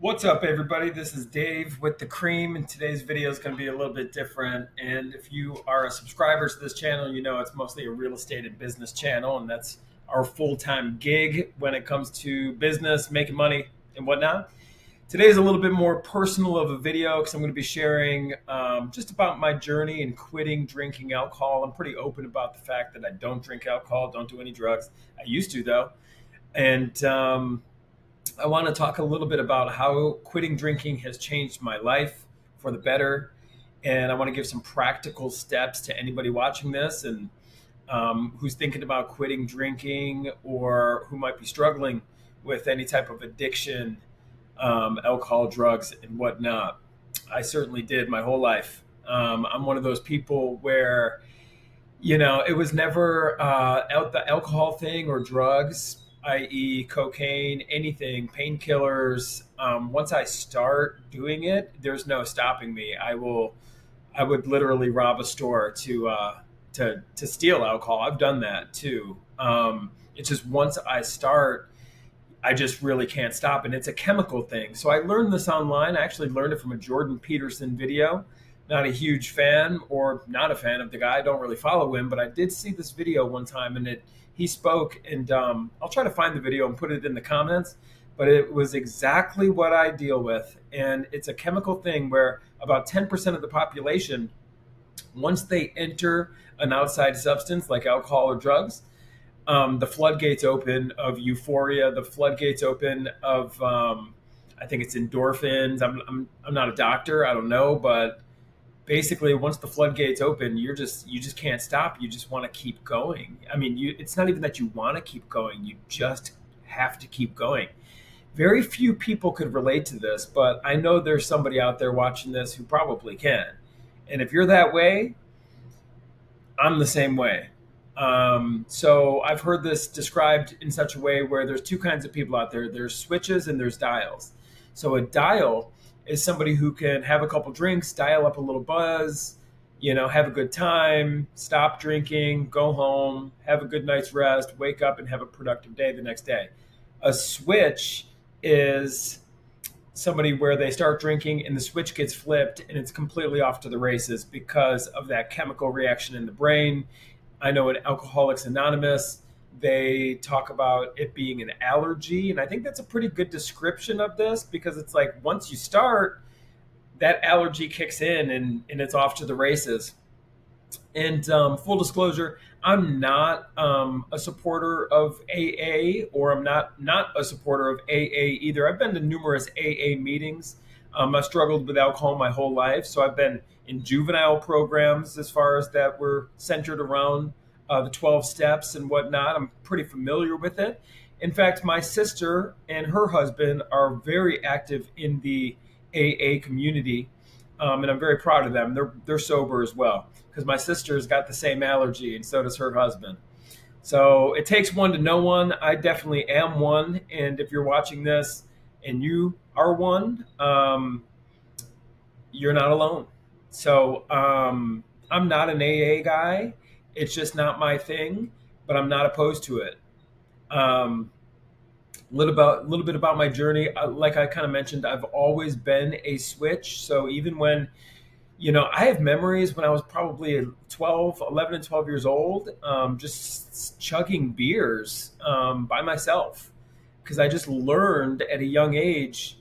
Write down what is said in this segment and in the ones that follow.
What's up, everybody? This is Dave with the Cream, and today's video is going to be a little bit different. And if you are a subscriber to this channel, you know it's mostly a real estate and business channel, and that's our full-time gig when it comes to business, making money, and whatnot. Today is a little bit more personal of a video because I'm going to be sharing just about my journey in quitting drinking alcohol. I'm pretty open about the fact that I don't drink alcohol, don't do any drugs. I used to, though. And I want to talk a little bit about how quitting drinking has changed my life for the better. And I want to give some practical steps to anybody watching this and who's thinking about quitting drinking or who might be struggling with any type of addiction, alcohol, drugs, and whatnot. I certainly did my whole life. I'm one of those people where it was never the alcohol thing or drugs, i.e., cocaine, anything, painkillers. Once I start doing it, there's no stopping me. I would literally rob a store to steal alcohol. I've done that too. It's just once I start, I just really can't stop. And it's a chemical thing. So I learned this online. I actually learned it from a Jordan Peterson video. Not a huge fan or not a fan of the guy. I don't really follow him, but I did see this video one time and he spoke and I'll try to find the video and put it in the comments, but it was exactly what I deal with. And it's a chemical thing where about 10% of the population, once they enter an outside substance like alcohol or drugs, the floodgates open of euphoria, the floodgates open of, I think it's endorphins. I'm not a doctor. I don't know, but basically once the floodgates open, you just can't stop. You just want to keep going. I mean, it's not even that you want to keep going. You just have to keep going. Very few people could relate to this, but I know there's somebody out there watching this who probably can. And if you're that way, I'm the same way. So I've heard this described in such a way where there's two kinds of people out there. There's switches and there's dials. So a dial is somebody who can have a couple drinks, dial up a little buzz, have a good time, stop drinking, go home, have a good night's rest, wake up and have a productive day the next day. A switch is somebody where they start drinking and the switch gets flipped and it's completely off to the races because of that chemical reaction in the brain. I know in Alcoholics Anonymous, they talk about it being an allergy. And I think that's a pretty good description of this because it's like once you start, that allergy kicks in and it's off to the races. And full disclosure, I'm not a supporter of AA, or I'm not a supporter of AA either. I've been to numerous AA meetings. I've struggled with alcohol my whole life, so I've been in juvenile programs as far as that were centered around the 12 steps and whatnot. I'm pretty familiar with it. In fact, my sister and her husband are very active in the AA community, and I'm very proud of them. They're sober as well because my sister's got the same allergy, and so does her husband. So it takes one to know one. I definitely am one, and if you're watching this and you are one, you're not alone. So I'm not an AA guy. It's just not my thing, but I'm not opposed to it. Um, little bit about my journey. Like I kind of mentioned, I've always been a switch. So even when, I have memories when I was probably 11 and 12 years old, just chugging beers by myself because I just learned at a young age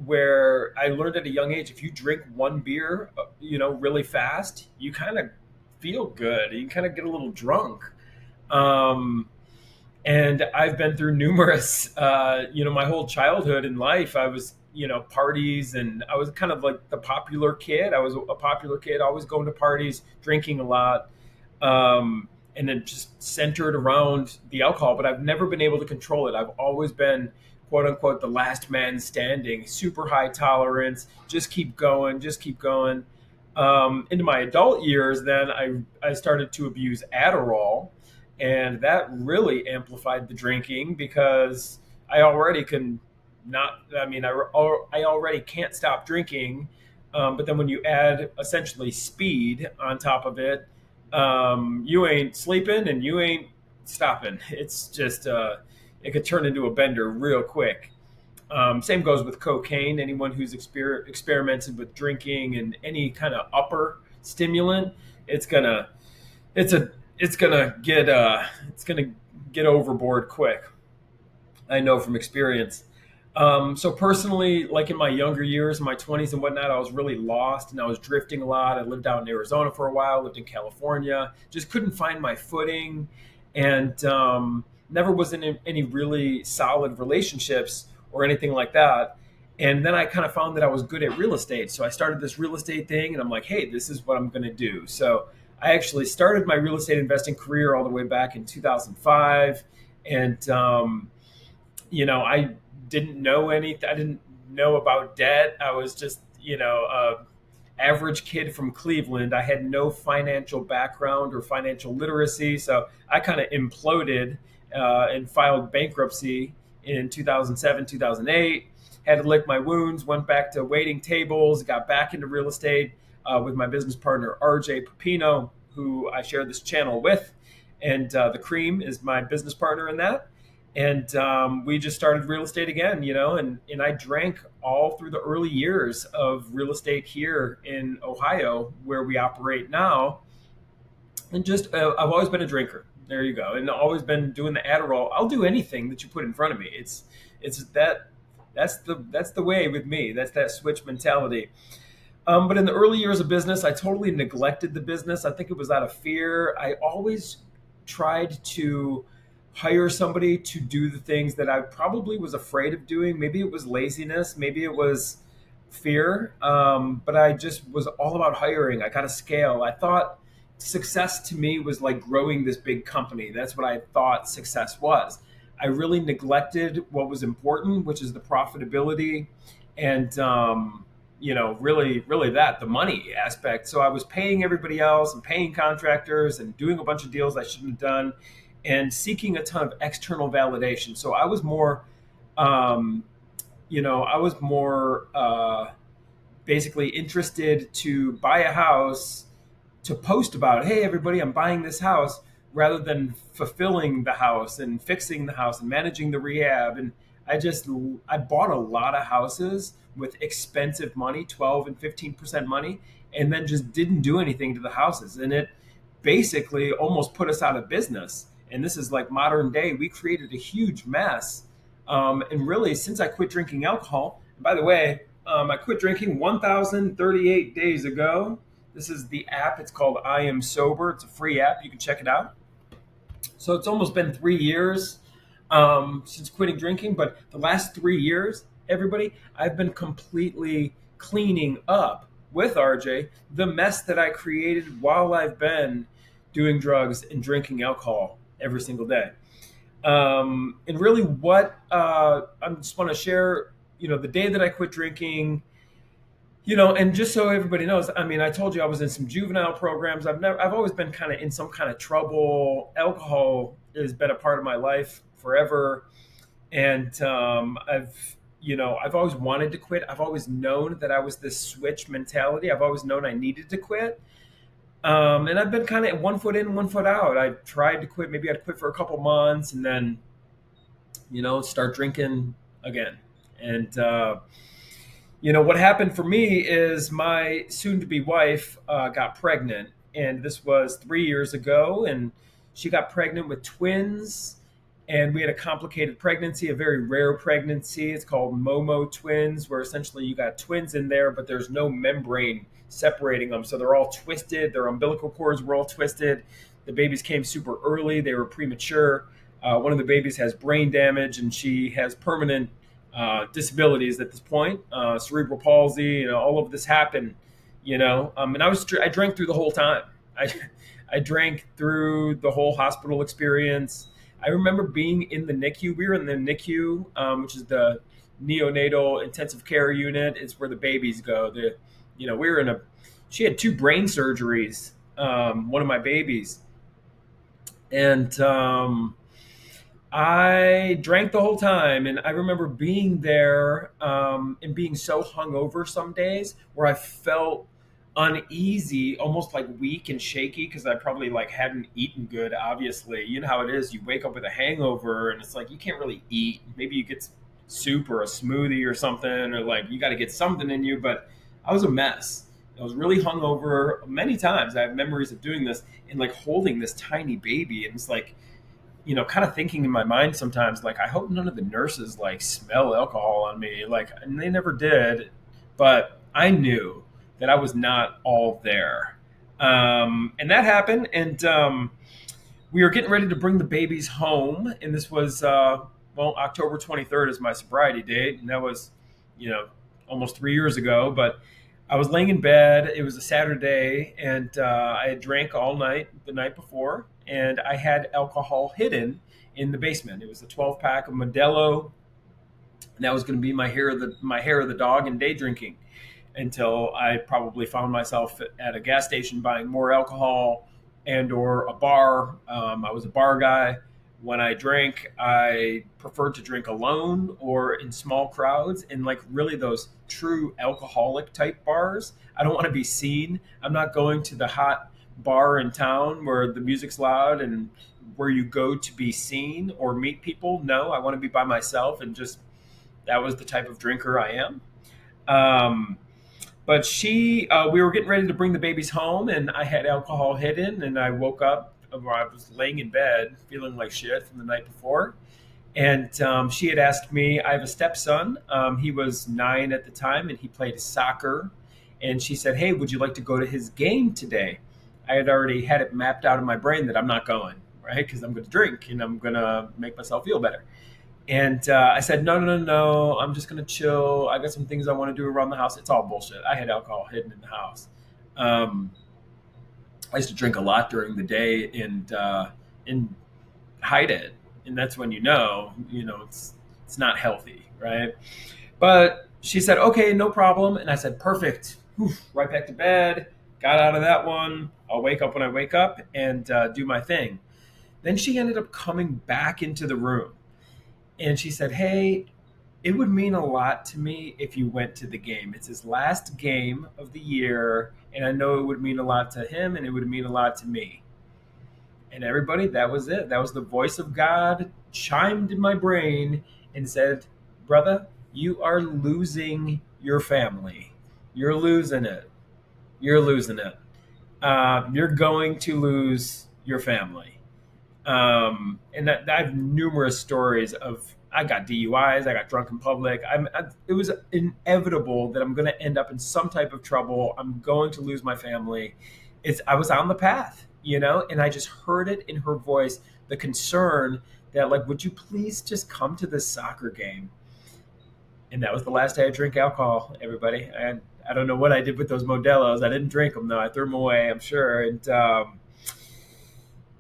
if you drink one beer, really fast, you kind of feel good. You kind of get a little drunk. Um, and I've been through numerous, my whole childhood and life. I was, parties, and I was kind of like the popular kid. I was a popular kid, always going to parties, drinking a lot, and then just centered around the alcohol. But I've never been able to control it. I've always been, quote unquote, the last man standing, super high tolerance, just keep going, just keep going. Into my adult years, then I started to abuse Adderall, and that really amplified the drinking because I already can not. I mean, I already can't stop drinking, but then when you add essentially speed on top of it, you ain't sleeping and you ain't stopping. It's just it could turn into a bender real quick. Same goes with cocaine. Anyone who's experimented with drinking and any kind of upper stimulant, it's gonna it's a it's gonna get overboard quick. I know from experience. So personally, like in my younger years, my 20s and whatnot, I was really lost and I was drifting a lot. I lived out in Arizona for a while, lived in California, just couldn't find my footing, and never was in any really solid relationships or anything like that. And then I kind of found that I was good at real estate. So I started this real estate thing and I'm like, hey, this is what I'm going to do. So I actually started my real estate investing career all the way back in 2005. And, I didn't know anything. I didn't know about debt. I was just, a average kid from Cleveland. I had no financial background or financial literacy. So I kind of imploded and filed bankruptcy in 2007, 2008. Had to lick my wounds, went back to waiting tables, got back into real estate with my business partner, RJ Pepino, who I share this channel with. And the Cream is my business partner in that. And we just started real estate again, and I drank all through the early years of real estate here in Ohio, where we operate now. And just, I've always been a drinker. There you go. And always been doing the Adderall. I'll do anything that you put in front of me. It's that's the way with me. That's that switch mentality. But in the early years of business, I totally neglected the business. I think it was out of fear. I always tried to hire somebody to do the things that I probably was afraid of doing. Maybe it was laziness, maybe it was fear, but I just was all about hiring. I got to scale. I thought success to me was like growing this big company. That's what I thought success was. I really neglected what was important, which is the profitability and, really that the money aspect. So I was paying everybody else and paying contractors and doing a bunch of deals I shouldn't have done and seeking a ton of external validation. So I was more, um, basically interested to buy a house to post about, hey, everybody, I'm buying this house, rather than fulfilling the house and fixing the house and managing the rehab. And I bought a lot of houses with expensive money, 12 and 15% money, and then just didn't do anything to the houses. And it basically almost put us out of business. And this is like modern day. We created a huge mess. And really, since I quit drinking alcohol, and by the way, I quit drinking 1,038 days ago. This is the app. It's called I Am Sober. It's a free app. You can check it out. So it's almost been 3 years since quitting drinking. But the last 3 years, everybody, I've been completely cleaning up with RJ the mess that I created while I've been doing drugs and drinking alcohol every single day. And really, what I just want to share, the day that I quit drinking, and just so everybody knows, I mean, I told you I was in some juvenile programs. I've always been kind of in some kind of trouble. Alcohol has been a part of my life forever, and I've always wanted to quit. I've always known that I was this switch mentality. I've always known I needed to quit. And I've been kind of one foot in, one foot out. I tried to quit. Maybe I'd quit for a couple months and then, start drinking again. And, what happened for me is my soon to be wife got pregnant. And this was 3 years ago. And she got pregnant with twins. And we had a complicated pregnancy, a very rare pregnancy. It's called Momo twins, where essentially you got twins in there, but there's no membrane separating them. So they're all twisted. Their umbilical cords were all twisted. The babies came super early. They were premature. One of the babies has brain damage, and she has permanent disabilities at this point, cerebral palsy. All of this happened. And I drank through the whole time. I drank through the whole hospital experience. I remember being in the NICU. We were in the NICU, which is the neonatal intensive care unit. It's where the babies go. We were she had two brain surgeries, one of my babies. And I drank the whole time. And I remember being there and being so hungover some days where I felt uneasy, almost like weak and shaky, because I probably like hadn't eaten good. Obviously, you know how it is. You wake up with a hangover, and it's like you can't really eat. Maybe you get soup or a smoothie or something, or like you got to get something in you. But I was a mess. I was really hungover many times. I have memories of doing this and like holding this tiny baby, and it's like, kind of thinking in my mind sometimes, like, I hope none of the nurses like smell alcohol on me. Like, and they never did, but I knew that I was not all there. And that happened. And we were getting ready to bring the babies home. And this was, October 23rd is my sobriety date. And that was, you know, almost 3 years ago. But I was laying in bed. It was a Saturday, and I had drank all night the night before, and I had alcohol hidden in the basement. It was a 12 pack of Modelo, and that was going to be my hair of the dog and day drinking until I probably found myself at a gas station buying more alcohol and or a bar. I was a bar guy. When I drank, I preferred to drink alone or in small crowds, in like really those true alcoholic type bars. I don't want to be seen. I'm not going to the hot bar in town where the music's loud and where you go to be seen or meet people. No, I want to be by myself, and just that was the type of drinker I am. Um, but we were getting ready to bring the babies home, and I had alcohol hidden, and I woke up. Or I was laying in bed feeling like shit from the night before, and she had asked me. I have a stepson. He was 9 at the time, and he played soccer. And she said, "Hey, would you like to go to his game today?" I had already had it mapped out in my brain that I'm not going, right? Because I'm going to drink and I'm going to make myself feel better. And I said, no, no, no, no. I'm just going to chill. I got some things I want to do around the house. It's all bullshit. I had alcohol hidden in the house. Um, I used to drink a lot during the day and hide it. And that's when it's not healthy, right? But she said, okay, no problem. And I said, perfect. Whew, right back to bed. Got out of that one. I'll wake up when I wake up and do my thing. Then she ended up coming back into the room, and she said, "Hey, it would mean a lot to me if you went to the game. It's his last game of the year, and I know it would mean a lot to him, and it would mean a lot to me." And everybody, that was it. That was the voice of God chimed in my brain and said, "Brother, you are losing your family. You're losing it. You're losing it. You're going to lose your family." And I have numerous stories of I got DUIs, I got drunk in public. It was inevitable that I'm going to end up in some type of trouble. I'm going to lose my family. I was on the path, and I just heard it in her voice, the concern that, like, would you please just come to this soccer game? And that was the last day I drank alcohol. Everybody, I don't know what I did with those Modelo's. I didn't drink them though. I threw them away, I'm sure. And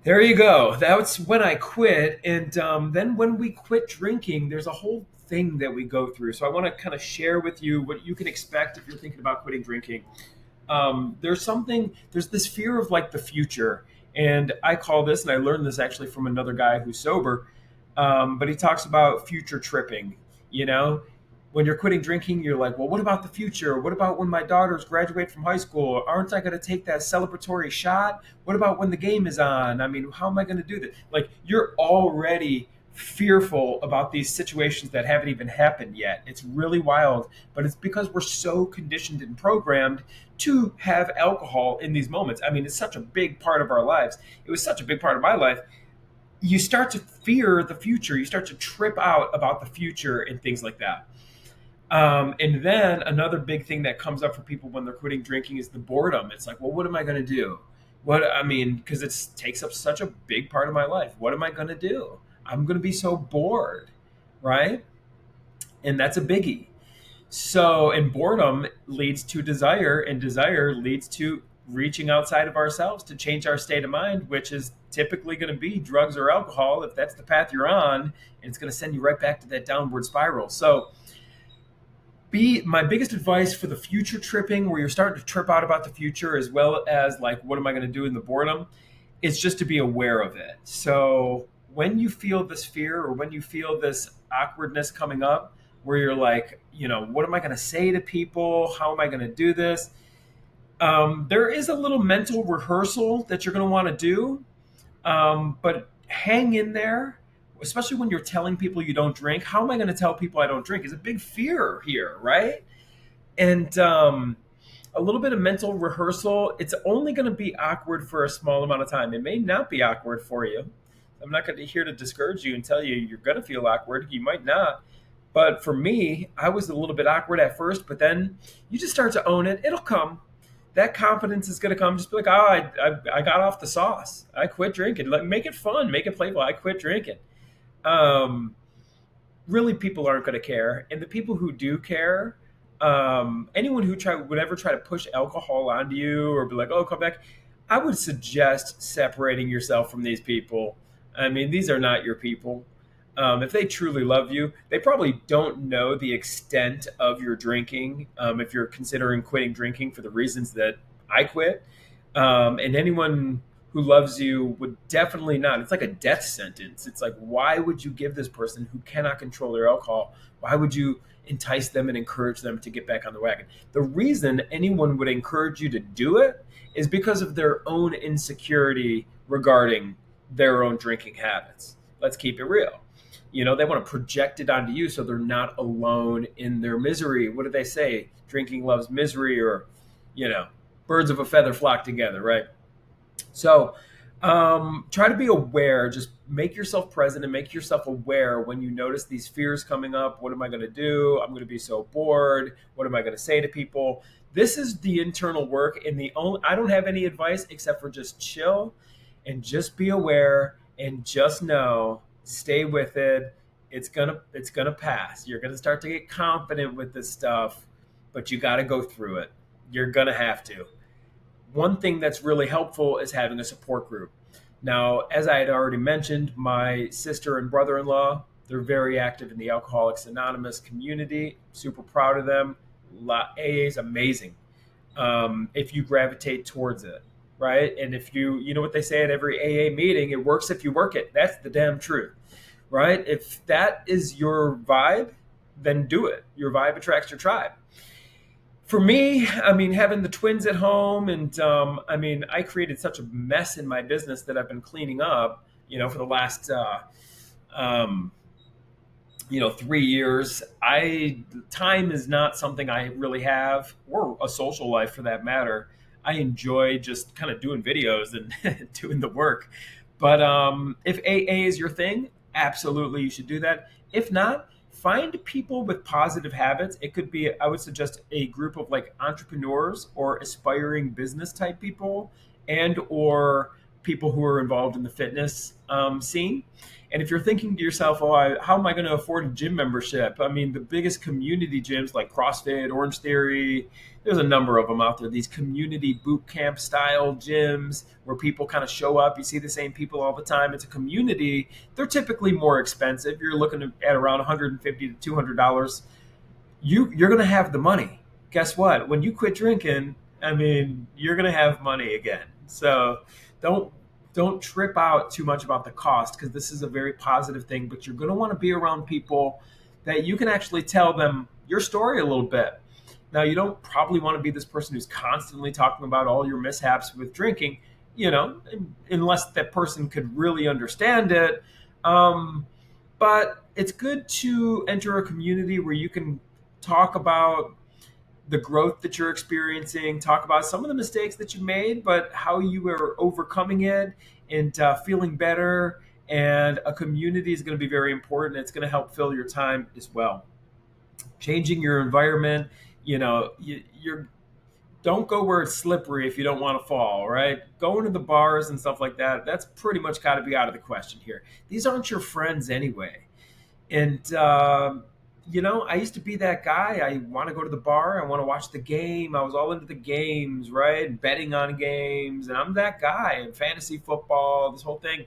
there you go. That's when I quit. And then when we quit drinking, there's a whole thing that we go through. So I want to kind of share with you what you can expect if you're thinking about quitting drinking. There's this fear of like the future. And I call this, and I learned this actually from another guy who's sober, but he talks about future tripping. You know, when you're quitting drinking, you're like, well, what about the future? What about when my daughters graduate from high school? Aren't I going to take that celebratory shot? What about when the game is on? I mean, how am I going to do this? Like, you're already fearful about these situations that haven't even happened yet. It's really wild, but it's because we're so conditioned and programmed to have alcohol in these moments. I mean, it's such a big part of our lives. It was such a big part of my life. You start to fear the future. You start to trip out about the future and things like that. And then another big thing that comes up for people when they're quitting drinking is the boredom. It's like, well, what am I going to do? Because it takes up such a big part of my life. What am I going to do? I'm going to be so bored, right? And that's a biggie. So, and boredom leads to desire, and desire leads to reaching outside of ourselves to change our state of mind, which is typically going to be drugs or alcohol if that's the path you're on, and it's going to send you right back to that downward spiral. So, my biggest advice for the future tripping, where you're starting to trip out about the future, as well as like, what am I going to do in the boredom, is just to be aware of it. So when you feel this fear or when you feel this awkwardness coming up, where you're like, what am I going to say to people? How am I going to do this? There is a little mental rehearsal that you're going to want to do, but hang in there. especially when you're telling people you don't drink. How am I going to tell people I don't drink? Is a big fear here, right? And a little bit of mental rehearsal. It's only going to be awkward for a small amount of time. It may not be awkward for you. I'm not going to here to discourage you and tell you you're going to feel awkward. You might not. But for me, I was a little bit awkward at first, but then you just start to own it. It'll come. That confidence is going to come. Just be like, oh, I got off the sauce. I quit drinking. Make it fun. Make it playful. I quit drinking. Um, Really, people aren't going to care. And the people who do care, anyone who would ever try to push alcohol onto you or be like, oh, come back, I would suggest separating yourself from these people. I mean, these are not your people. If they truly love you, they probably don't know the extent of your drinking. If you're considering quitting drinking for the reasons that I quit, and anyone who loves you would definitely not. It's like a death sentence. It's like, why would you give this person who cannot control their alcohol? Why would you entice them and encourage them to get back on the wagon? The reason anyone would encourage you to do it is because of their own insecurity regarding their own drinking habits. Let's keep it real. They want to project it onto you so they're not alone in their misery. What do they say? Drinking loves misery, or, you know, birds of a feather flock together, right? So try to be aware. Just make yourself present and make yourself aware when you notice these fears coming up. What am I going to do? I'm going to be so bored. What am I going to say to people? This is the internal work, and I don't have any advice except for just chill and just be aware and just know, stay with it. It's gonna pass. You're gonna start to get confident with this stuff, but you got to go through it. You're gonna have to. One thing that's really helpful is having a support group. Now, as I had already mentioned, my sister and brother-in-law, they're very active in the Alcoholics Anonymous community. Super proud of them. AA is amazing if you gravitate towards it, right? And if you know what they say at every AA meeting, it works if you work it. That's the damn truth, right? If that is your vibe, then do it. Your vibe attracts your tribe. For me, I mean, having the twins at home, and I created such a mess in my business that I've been cleaning up, for the last, um, 3 years. Time is not something I really have, or a social life for that matter. I enjoy just kind of doing videos and doing the work. But if AA is your thing, absolutely you should do that. If not, find people with positive habits. It could be, I would suggest, a group of like entrepreneurs or aspiring business type people, and or people who are involved in the fitness scene. And if you're thinking to yourself, oh, how am I going to afford a gym membership? I mean, the biggest community gyms like CrossFit, Orange Theory, there's a number of them out there. These community boot camp style gyms where people kind of show up. You see the same people all the time. It's a community. They're typically more expensive. You're looking at around $150 to $200. You're going to have the money. Guess what? When you quit drinking, I mean, you're going to have money again. So don't don't trip out too much about the cost, because this is a very positive thing. But you're going to want to be around people that you can actually tell them your story a little bit. Now, you don't probably want to be this person who's constantly talking about all your mishaps with drinking, unless that person could really understand it. But it's good to enter a community where you can talk about the growth that you're experiencing, talk about some of the mistakes that you made, but how you are overcoming it and feeling better. And a community is going to be very important. It's going to help fill your time as well. Changing your environment, you're don't go where it's slippery if you don't want to fall, right? Going to the bars and stuff like that, that's pretty much got to be out of the question here. These aren't your friends anyway. And, I used to be that guy. I want to go to the bar. I want to watch the game. I was all into the games, right? And betting on games. And I'm that guy. And fantasy football, this whole thing.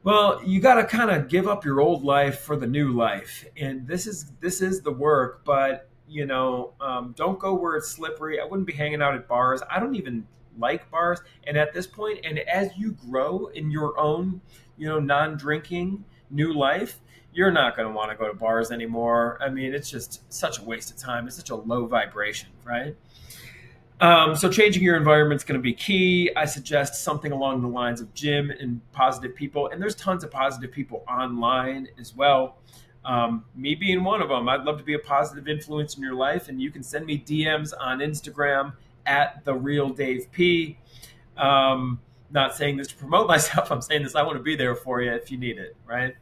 Well, you got to kind of give up your old life for the new life, and this is the work. But don't go where it's slippery. I wouldn't be hanging out at bars. I don't even like bars. And at this point, and as you grow in your own, non-drinking new life, you're not going to want to go to bars anymore. I mean, it's just such a waste of time. It's such a low vibration, right? So changing your environment is going to be key. I suggest something along the lines of gym and positive people. And there's tons of positive people online as well. Me being one of them, I'd love to be a positive influence in your life. And you can send me DMs on Instagram at the real Dave P. Not saying this to promote myself. I'm saying this. I want to be there for you if you need it. Right.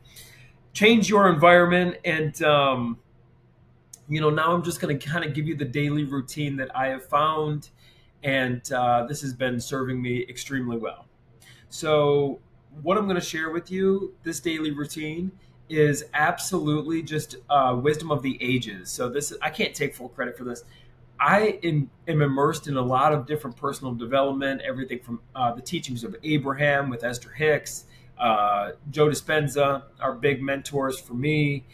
Change your environment and now I'm just going to kind of give you the daily routine that I have found, and this has been serving me extremely well. So, what I'm going to share with you, this daily routine, is absolutely just wisdom of the ages. So, I can't take full credit for this. I am immersed in a lot of different personal development, everything from the teachings of Abraham with Esther Hicks, Joe Dispenza, our big mentors for me,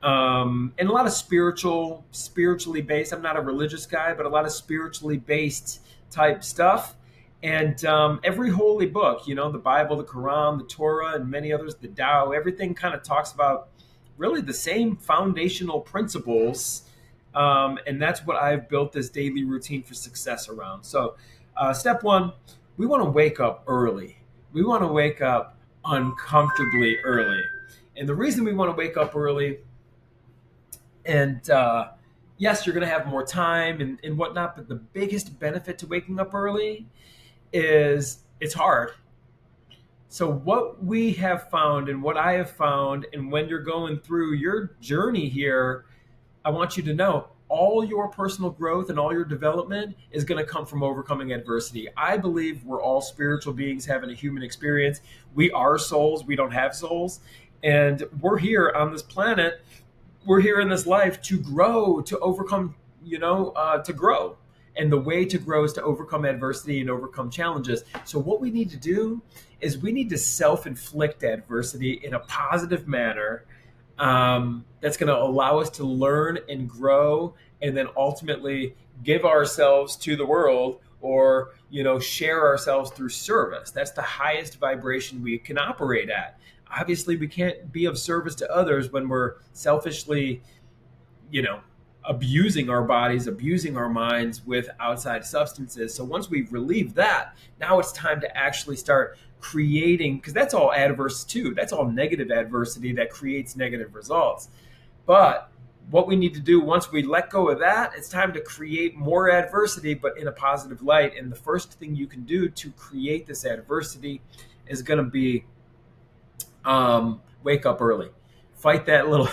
and a lot of spiritually based. I'm not a religious guy, but a lot of spiritually based type stuff. And every holy book, the Bible, the Quran, the Torah, and many others, the Tao, everything kind of talks about really the same foundational principles. And that's what I've built this daily routine for success around. So, step one, we want to wake up early. We want to wake up uncomfortably early. And the reason we want to wake up early, and yes, you're going to have more time and whatnot, but the biggest benefit to waking up early is it's hard. So, what we have found and what I have found, and when you're going through your journey here, I want you to know all your personal growth and all your development is going to come from overcoming adversity. I believe we're all spiritual beings having a human experience. We are souls, we don't have souls. And we're here on this planet, we're here in this life to grow, to overcome, to grow. And the way to grow is to overcome adversity and overcome challenges. So, what we need to do is we need to self inflict adversity in a positive manner, that's going to allow us to learn and grow and then ultimately give ourselves to the world, or share ourselves through service. That's the highest vibration we can operate at. Obviously we can't be of service to others when we're selfishly you know abusing our bodies, abusing our minds with outside substances. So once we've relieved that, now it's time to actually start creating, because that's all adverse too. That's all negative adversity that creates negative results. But what we need to do once we let go of that, it's time to create more adversity, but in a positive light. And the first thing you can do to create this adversity is going to be wake up early. Fight that little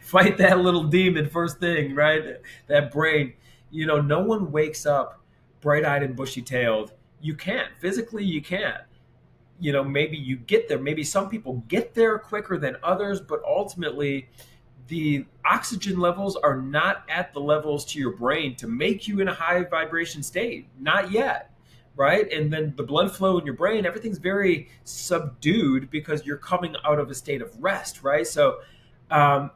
fight that little demon first thing, right? That brain. No one wakes up bright-eyed and bushy-tailed. You can't. Physically, you can't. Maybe you get there. Maybe some people get there quicker than others, but ultimately the oxygen levels are not at the levels to your brain to make you in a high vibration state. Not yet, right? And then the blood flow in your brain, everything's very subdued because you're coming out of a state of rest, right? So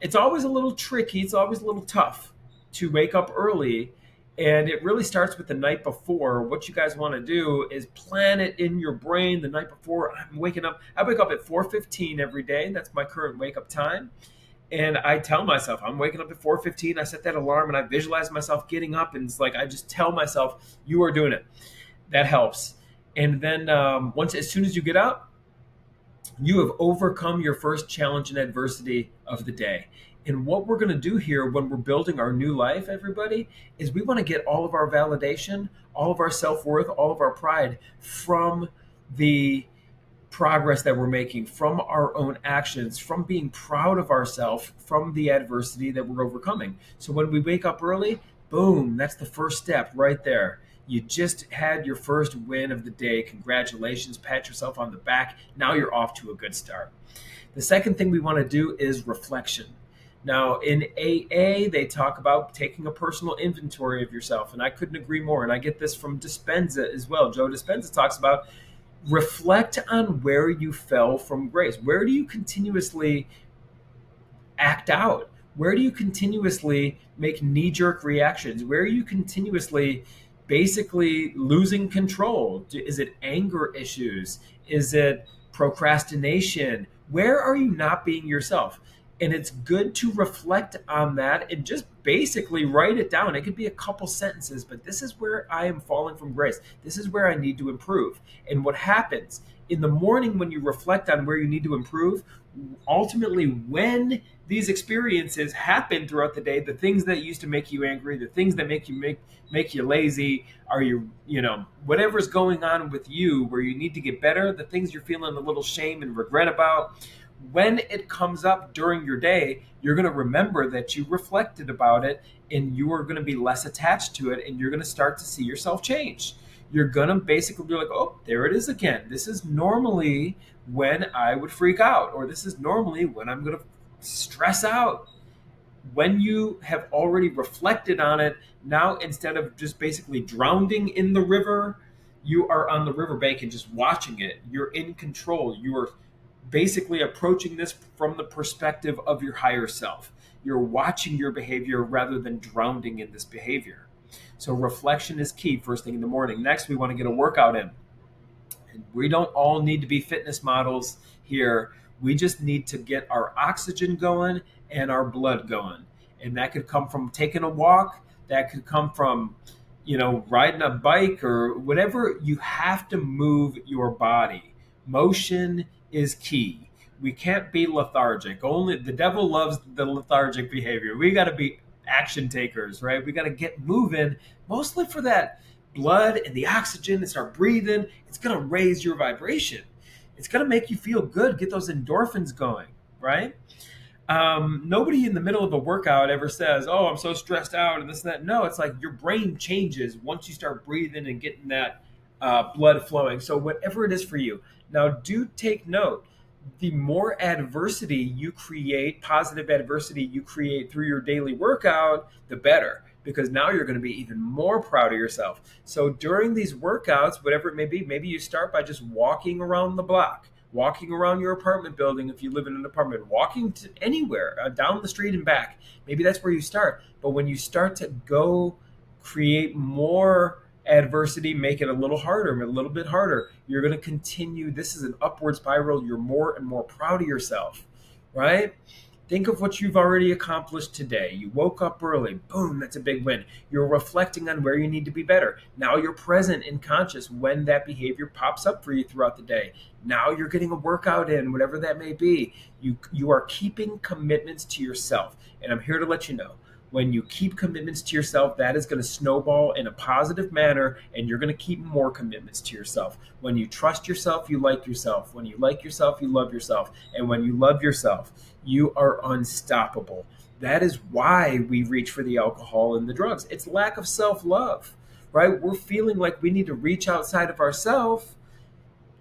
it's always a little tricky. It's always a little tough to wake up early. And it really starts with the night before. What you guys want to do is plan it in your brain the night before. I wake up at 4:15 every day. That's my current wake up time. And I tell myself I'm waking up at 4:15. I set that alarm and I visualize myself getting up, and it's like I just tell myself, you are doing it. That helps. And then as soon as you get up, you have overcome your first challenge and adversity of the day. And what we're going to do here when we're building our new life, everybody, is we want to get all of our validation, all of our self-worth, all of our pride from the progress that we're making, from our own actions, from being proud of ourselves, from the adversity that we're overcoming. So when we wake up early, boom, that's the first step right there. You just had your first win of the day. Congratulations, pat yourself on the back. Now you're off to a good start. The second thing we want to do is reflection. Now, in AA, they talk about taking a personal inventory of yourself, and I couldn't agree more. And I get this from Dispenza as well. Joe Dispenza talks about reflect on where you fell from grace. Where do you continuously act out? Where do you continuously make knee-jerk reactions? Where are you continuously basically losing control? Is it anger issues? Is it procrastination? Where are you not being yourself? And it's good to reflect on that and just basically write it down. It could be a couple sentences, but this is where I am falling from grace. This is where I need to improve. And what happens in the morning when you reflect on where you need to improve, ultimately, when these experiences happen throughout the day, the things that used to make you angry, the things that make you lazy, are whatever's going on with you where you need to get better, the things you're feeling a little shame and regret about, when it comes up during your day, you're going to remember that you reflected about it, and you are going to be less attached to it, and you're going to start to see yourself change. You're going to basically be like, oh, there it is again. This is normally when I would freak out, or this is normally when I'm going to stress out. When you have already reflected on it, now instead of just basically drowning in the river, you are on the riverbank and just watching it. You're in control. You are basically approaching this from the perspective of your higher self. You're watching your behavior rather than drowning in this behavior. So reflection is key first thing in the morning. Next, we want to get a workout in. And we don't all need to be fitness models here. We just need to get our oxygen going and our blood going. And that could come from taking a walk. That could come from, riding a bike or whatever. You have to move your body. Motion is key. We can't be lethargic. Only the devil loves the lethargic behavior. We got to be action takers, right? We got to get moving, mostly for that blood and the oxygen, and start breathing. It's going to raise your vibration. It's going to make you feel good, get those endorphins going, right? Nobody in the middle of a workout ever says, oh, I'm so stressed out and this and that. No, it's like your brain changes once you start breathing and getting that blood flowing. So whatever it is for you. Now, do take note. The more adversity you create, positive adversity you create through your daily workout, the better, because now you're going to be even more proud of yourself. So during these workouts, whatever it may be, maybe you start by just walking around the block, walking around your apartment building if you live in an apartment, walking to anywhere, down the street and back. Maybe that's where you start. But when you start to go create more adversity, make it a little harder, a little bit harder, you're going to continue. This is an upward spiral. You're more and more proud of yourself, right? Think of what you've already accomplished today. You woke up early. Boom, that's a big win. You're reflecting on where you need to be better. Now you're present and conscious when that behavior pops up for you throughout the day. Now you're getting a workout in, whatever that may be. You are keeping commitments to yourself. And I'm here to let you know, when you keep commitments to yourself, that is going to snowball in a positive manner, and you're going to keep more commitments to yourself. When you trust yourself, you like yourself. When you like yourself, you love yourself. And when you love yourself, you are unstoppable. That is why we reach for the alcohol and the drugs. It's lack of self-love, right? We're feeling like we need to reach outside of ourselves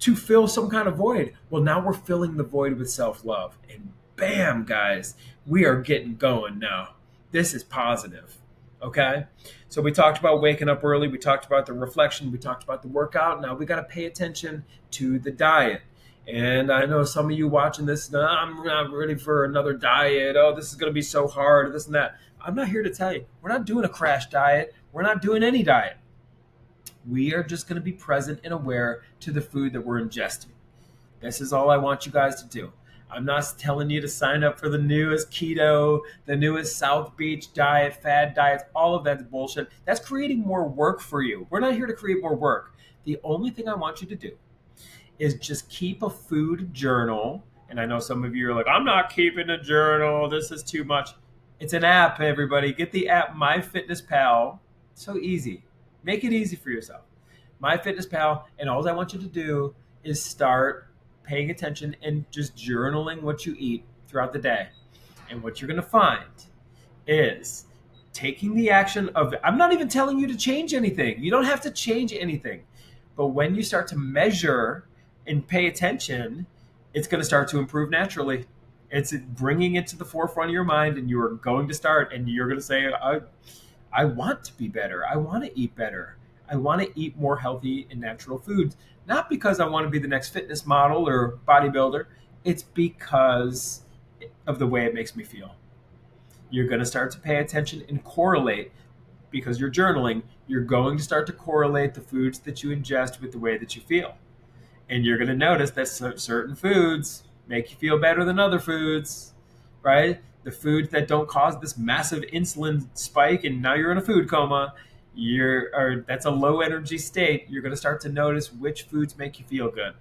to fill some kind of void. Well, now we're filling the void with self-love. And bam, guys, we are getting going now. This is positive. Okay. So we talked about waking up early. We talked about the reflection. We talked about the workout. Now we got to pay attention to the diet. And I know some of you watching this, no, I'm not ready for another diet. Oh, this is going to be so hard, this and that. I'm not here to tell you. We're not doing a crash diet. We're not doing any diet. We are just going to be present and aware to the food that we're ingesting. This is all I want you guys to do. I'm not telling you to sign up for the newest keto, the newest South Beach diet, fad diets. All of that's bullshit. That's creating more work for you. We're not here to create more work. The only thing I want you to do is just keep a food journal. And I know some of you are like, I'm not keeping a journal. This is too much. It's an app, everybody. Get the app MyFitnessPal. So easy. Make it easy for yourself. MyFitnessPal. And all I want you to do is start paying attention and just journaling what you eat throughout the day. And what you're going to find is taking the action of, I'm not even telling you to change anything. You don't have to change anything. But when you start to measure and pay attention, it's going to start to improve naturally. It's bringing it to the forefront of your mind, and you are going to start, and you're going to say, I want to be better. I want to eat better. I want to eat more healthy and natural foods. Not because I want to be the next fitness model or bodybuilder. It's because of the way it makes me feel. You're going to start to pay attention and correlate, because you're journaling. You're going to start to correlate the foods that you ingest with the way that you feel. And you're going to notice that certain foods make you feel better than other foods. right? The foods that don't cause this massive insulin spike, and now you're in a food coma. Or that's a low energy state. You're going to start to notice which foods make you feel good,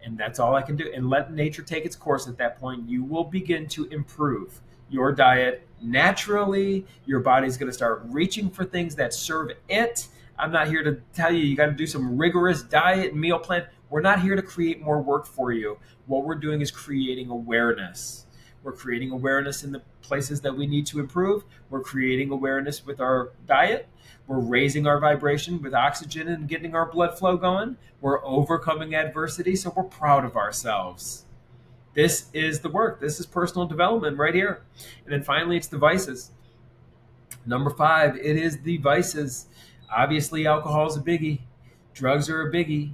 and that's all I can do. And let nature take its course. At that point, you will begin to improve your diet naturally. Your body's going to start reaching for things that serve it. I'm not here to tell you you got to do some rigorous diet and meal plan. We're not here to create more work for you. What we're doing is creating awareness. We're creating awareness in the places that we need to improve. We're creating awareness with our diet. We're raising our vibration with oxygen and getting our blood flow going. We're overcoming adversity, so we're proud of ourselves. This is the work. This is personal development right here. And then finally, it's the vices. Number 5, it is the vices. Obviously, alcohol is a biggie. Drugs are a biggie.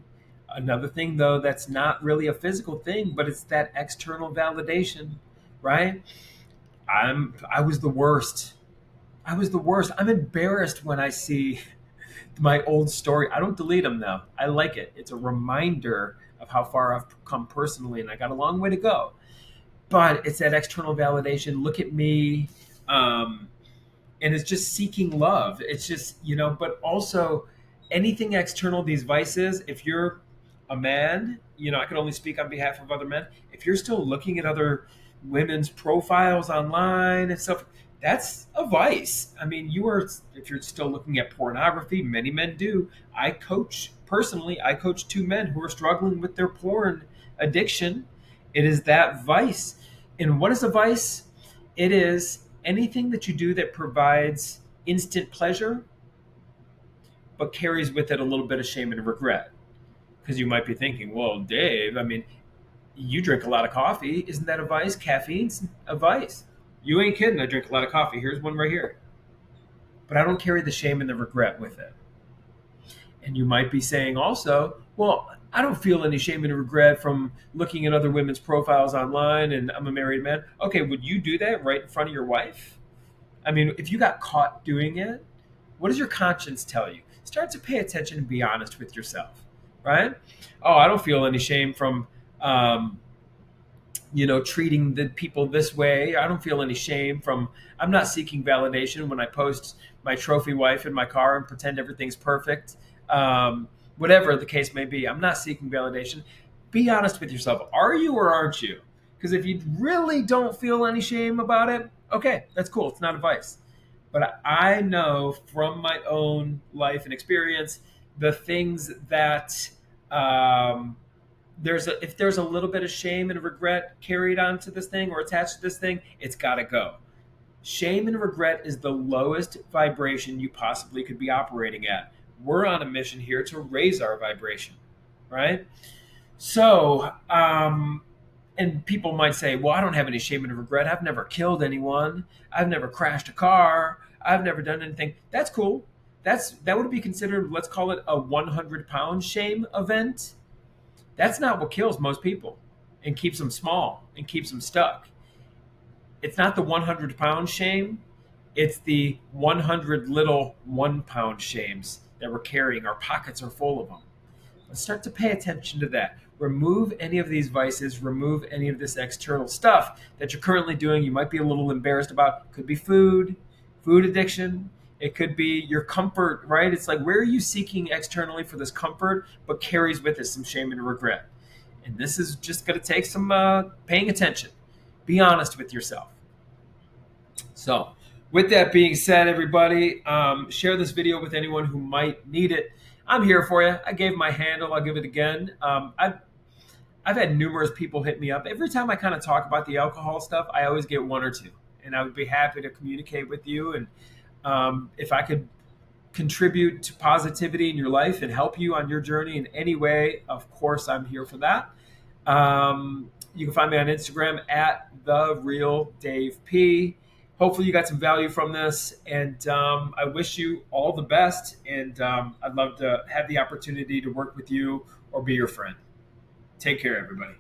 Another thing, though, that's not really a physical thing, but it's that external validation, right? I was the worst. I was the worst. I'm embarrassed when I see my old story. I don't delete them though. I like it. It's a reminder of how far I've come personally, and I got a long way to go. But it's that external validation. Look at me. And it's just seeking love. It's just, but also anything external, these vices, if you're a man, I can only speak on behalf of other men. If you're still looking at other women's profiles online and stuff, that's a vice. I mean, if you're still looking at pornography, many men do. I coach 2 men who are struggling with their porn addiction. It is that vice. And what is a vice? It is anything that you do that provides instant pleasure, but carries with it a little bit of shame and regret. Because you might be thinking, well, Dave, I mean, you drink a lot of coffee. Isn't that a vice? Caffeine's a vice. You ain't kidding. I drink a lot of coffee. Here's one right here. But I don't carry the shame and the regret with it. And you might be saying also, well, I don't feel any shame and regret from looking at other women's profiles online, and I'm a married man. Okay, would you do that right in front of your wife? I mean, if you got caught doing it, what does your conscience tell you? Start to pay attention and be honest with yourself, right? Oh, I don't feel any shame from, treating the people this way. I don't feel any shame from, I'm not seeking validation when I post my trophy wife in my car and pretend everything's perfect. Whatever the case may be, I'm not seeking validation. Be honest with yourself. Are you or aren't you? Because if you really don't feel any shame about it, okay, that's cool. It's not a vice. But I know from my own life and experience, the things that if there's a little bit of shame and regret carried onto this thing or attached to this thing, it's got to go. Shame and regret is the lowest vibration you possibly could be operating at. We're on a mission here to raise our vibration, right? So, and people might say, well, I don't have any shame and regret. I've never killed anyone. I've never crashed a car. I've never done anything. That's cool. That would be considered, let's call it a 100-pound shame event. That's not what kills most people and keeps them small and keeps them stuck. It's not the 100-pound shame. It's the 100 little 1-pound shames that we're carrying. Our pockets are full of them. Let's start to pay attention to that. Remove any of these vices. Remove any of this external stuff that you're currently doing. You might be a little embarrassed about. Could be food addiction. It could be your comfort, right? It's like, where are you seeking externally for this comfort, but carries with it some shame and regret? And this is just going to take some paying attention. Be honest with yourself. So, with that being said, everybody, share this video with anyone who might need it. I'm here for you. I gave my handle. I'll give it again. I've had numerous people hit me up. Every time I kind of talk about the alcohol stuff, I always get 1 or 2. And I would be happy to communicate with you. And if I could contribute to positivity in your life and help you on your journey in any way, of course, I'm here for that. You can find me on Instagram at @TheRealDaveP. Hopefully you got some value from this, and I wish you all the best, and I'd love to have the opportunity to work with you or be your friend. Take care, everybody.